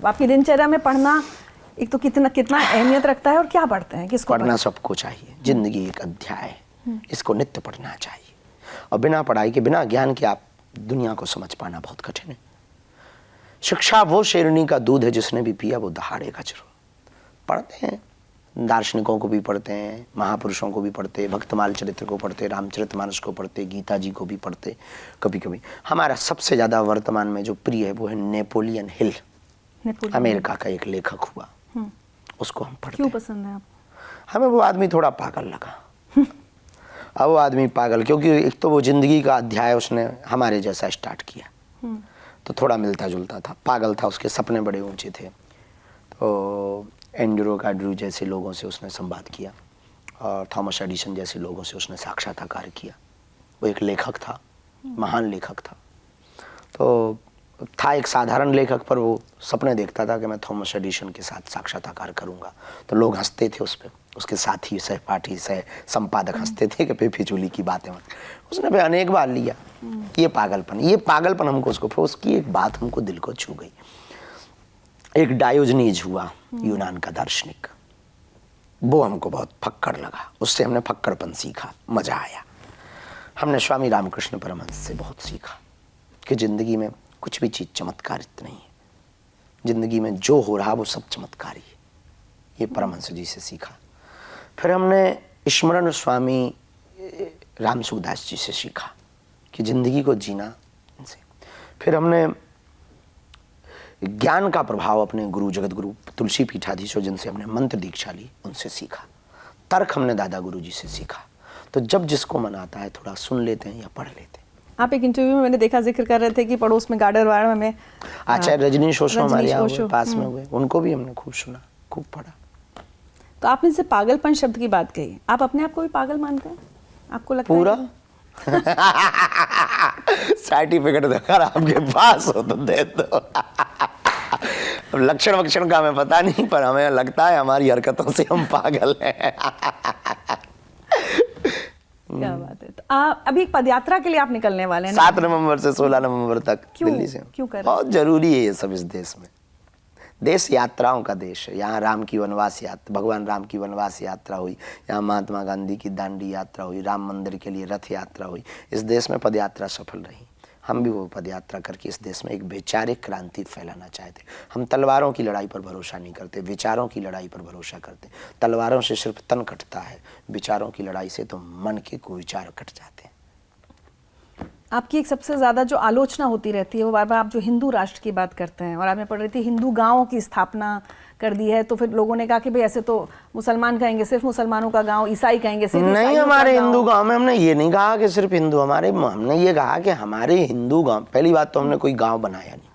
आप? आपकी दिनचर्या में पढ़ना एक तो कितना कितना अहमियत रखता है और क्या पढ़ते हैं, किसको पढ़ना सबको चाहिए। जिंदगी एक अध्याय है, इसको नित्य पढ़ना चाहिए। और बिना पढ़ाई के, बिना ज्ञान के आप दुनिया को समझ पाना बहुत कठिन है। शिक्षा वो शेरनी का दूध है, जिसने भी पिया वो दहाड़ेगा जरूर। पढ़ते हैं, दार्शनिकों को भी पढ़ते हैं, महापुरुषों को भी पढ़ते, भक्तमाल चरित्र को पढ़ते, रामचरितमानस को पढ़ते, गीता जी को भी पढ़ते। कभी कभी हमारा सबसे ज़्यादा वर्तमान में जो प्रिय है वो है नेपोलियन हिल, अमेरिका का एक लेखक हुआ, उसको हम पढ़ते। क्यों पसंद है आप? हमें वो आदमी थोड़ा पागल लगा। अब वो आदमी पागल, क्योंकि एक तो वो जिंदगी का अध्याय उसने हमारे जैसा स्टार्ट किया, तो थोड़ा मिलता जुलता था। पागल था, उसके सपने बड़े ऊंचे थे। तो एंड्रू कार्डरू जैसे लोगों से उसने संवाद किया और थॉमस एडिसन जैसे लोगों से उसने साक्षात्कार किया। वो एक लेखक था, महान लेखक था। तो था एक साधारण लेखक, पर वो सपने देखता था कि मैं थॉमस एडिसन के साथ साक्षात्कार करूंगा। तो लोग हंसते थे उस पर, उसके साथी, सहपाठी, सह संपादक हंसते थे कि बेफिजूली की बातें। उसने भी अनेक बार लिया ये पागलपन हमको उसको, फिर उसकी एक बात हमको दिल को छू गई। एक डायोजनीज हुआ, यूनान का दार्शनिक, वो हमको बहुत फक्कड़ लगा। उससे हमने फक्कड़पन सीखा, मजा आया। हमने स्वामी रामकृष्ण परमहंस से बहुत सीखा कि जिंदगी में कुछ भी चीज चमत्कारित नहीं है, जिंदगी में जो हो रहा वो सब चमत्कारी है। ये परमहंस जी से सीखा। फिर हमने स्मरण स्वामी रामसुखदास जी से सीखा कि जिंदगी को जीना इनसे। फिर हमने ज्ञान का प्रभाव अपने गुरु जगत गुरु तुलसी पीठाधीशों जिनसे हमने मंत्र दीक्षा ली, उनसे सीखा। तर्क हमने दादा गुरु जी से सीखा। तो जब जिसको मन आता है थोड़ा सुन लेते हैं या पढ़ लेते हैं। आप एक इंटरव्यू में मैंने देखा, जिक्र कर रहे थे कि पड़ोस में गार्डरवाड़ा में आचार्य रजनीश ओशो हमारे यहाँ हुए, पास में हुए, उनको भी हमने खूब सुना, खूब पढ़ा। तो आपने जैसे पागलपन शब्द की बात कही, आप अपने आप को भी पागल मानते हैं? आपको लगता पूरा है सर्टिफिकेट अगर आपके पास हो तो दे दो। लक्षण वक्षण का हमें पता नहीं, पर हमें लगता है हमारी हरकतों से हम पागल हैं। क्या बात है। तो अभी एक पदयात्रा के लिए आप निकलने वाले हैं 7 नवंबर से 16 नवंबर तक दिल्ली से। क्यों कर रहे हैं? बहुत जरूरी है ये सब इस देश में। देश यात्राओं का देश है। यहाँ राम की वनवास यात्रा, भगवान राम की वनवास यात्रा हुई, यहाँ महात्मा गांधी की दांडी यात्रा हुई, राम मंदिर के लिए रथ यात्रा हुई। इस देश में पदयात्रा सफल रही। हम भी वो पदयात्रा करके इस देश में एक वैचारिक क्रांति फैलाना चाहते। हम तलवारों की लड़ाई पर भरोसा नहीं करते, विचारों की लड़ाई पर भरोसा करते। तलवारों से सिर्फ तन कटता है, विचारों की लड़ाई से तो मन के कुविचार कट जाते हैं। आपकी एक सबसे ज़्यादा जो आलोचना होती रहती है वो बार बार आप जो हिंदू राष्ट्र की बात करते हैं, और आपने पढ़ रही थी हिंदू गाँवों की स्थापना कर दी है। तो फिर लोगों ने कहा कि भाई ऐसे तो मुसलमान कहेंगे सिर्फ मुसलमानों का गांव, ईसाई कहेंगे सिर्फ नहीं। हमारे हिंदू गांव में हमने ये नहीं कहा कि सिर्फ हिंदू, हमने ये कहा कि हमारे हिंदू गांव, पहली बात तो हमने कोई गांव बनाया नहीं।